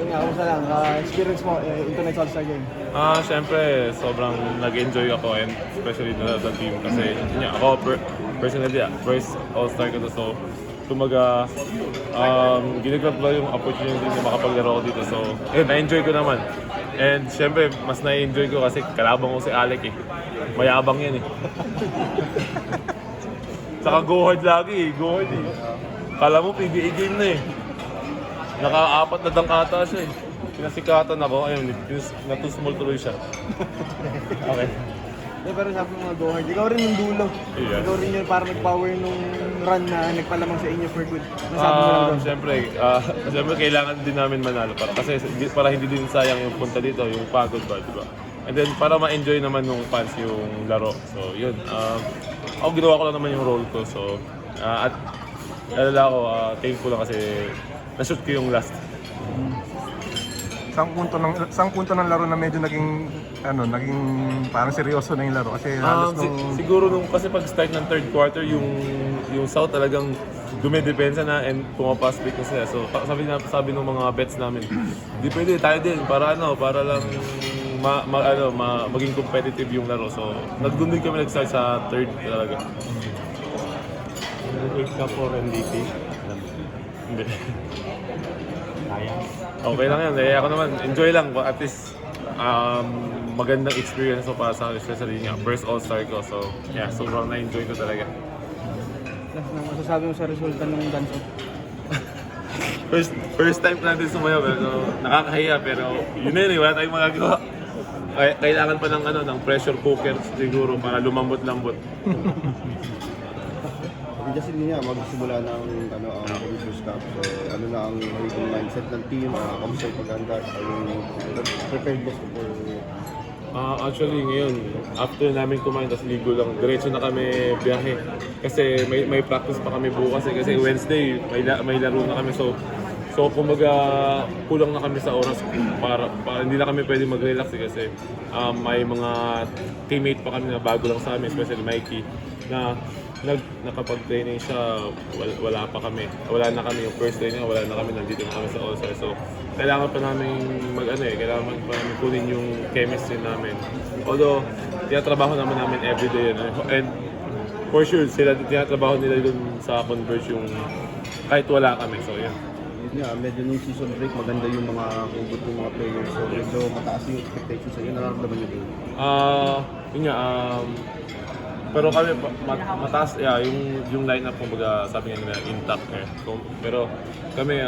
Yun nga, kumusta lang, experience mo into next All-Star game? Siyempre, sobrang nag-enjoy ako and especially the team kasi yun nga, ako personally, first All-Star ko to, so tumaga, ginagrab ko yung opportunity na makapaglaro ko dito, so na-enjoy ko naman. And siyempre, mas na-enjoy ko kasi kalabang ko si Alec eh. Mayabang yan eh. Saka go hard lagi eh, go hard eh. Kala mo PBA game na eh. Naka-4 na dangkata siya eh. Pinasikatan ako, ayun, natusmall tuloy siya. Okay. Pero sabi mo nga go hard, ikaw rin yung dulo. Yeah. Ikaw rin yung parang nag-power nung run na nagpalamang sa inyo for good. Nasabi mo lang doon. Siyempre kailangan din namin manalo para hindi din sayang yung punta dito, yung pagod ba, di ba? And then para ma-enjoy naman ng fans yung laro. So yun, ako ginawa ko lang naman yung role ko. So at alala ko, thankful lang kasi na-shoot ko yung last. Sang punto ng laro na medyo naging parang seryoso na yung laro kasi halos Siguro kasi pag start ng third quarter yung South talagang dumidepensa na and pumapaspeak na sila. So sabi ng mga bets namin, di pwede tayo din para lang maging competitive yung laro. So nagdoon din kami nag-start sa third talaga. Wait ka for MVP? Hindi. Sayang. Okay lang yan. Ako naman, enjoy lang. At least, magandang experience ko para sa especially nga, first All-Star ko. So, yeah, sobrang na-enjoy ko talaga. Last na, masasabi mo sa resulta ng dance off? First time natin sumayaw, pero nakakahiya. Pero yun na yun, wala tayong magagawa. Kailangan pa ng pressure cooker siguro para lumambot-lambot. Kasi din niya magsimula ng ang Producers Cup. So ano na ang magiging mindset ng team, kamusta yung paghanda, yung preparedness for Actually ngayon, after namin kumain, tapos ligo lang, diretso na kami biyahe. Kasi may practice pa kami bukas kasi Wednesday may laro na kami. So kumbaga kulang na kami sa oras para hindi na kami pwede mag-relax kasi may mga teammate pa kami na bago lang sa amin, especially Mikey, na nakapag-training siya, wala pa kami. Wala na kami yung first training, wala na kami, nandito na kami sa All-Star. So, kailangan pa namin kailangan pa namin kunin yung chemistry namin. Although, tinatrabaho namin everyday yun. And for sure, sila tinatrabaho nila dun sa Converge yung kahit wala kami. So, yeah. yun nga, medyo nung season break, maganda yung mga hugot ng mga players. So medyo mataas yung expectations sa inyo, nararamdaman nyo din? Yun nga, pero kami mataas yung lineup kumbaga sabi nga nila intact eh. So, pero kami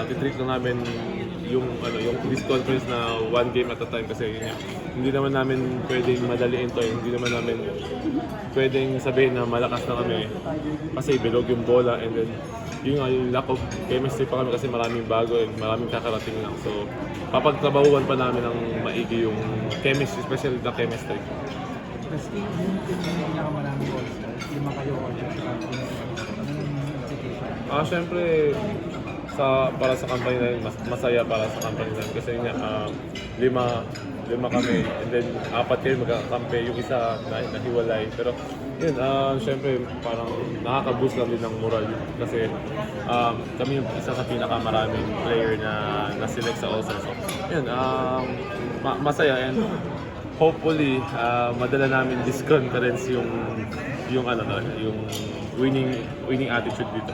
titreat lang namin yung this conference na one game at a time kasi yun nga, hindi naman namin pwedeng madaliin to, hindi naman namin pwedeng sabihin na malakas na kami kasi bilog yung bola, and then yung lack of chemistry pa kami kasi maraming bago and maraming kakarating lang. So papagtrabahuan pa namin ng maigi yung chemistry, especially the chemistry. Kasi yung pinakamaraming all-stars, 5 kayo all-stars. Siyempre, para sa company na yun, masaya para sa company na yun. Kasi yun lima kami, and then 4 kayo magkakampi, yung isa nahiwalay. Pero yun, siyempre parang nakaka-boost lang din ng moral. Kasi kami yung isa sa pinakamaraming player na na-select sa All-Stars. So, yun, masaya, and hopefully madala namin this conference yung winning attitude dito.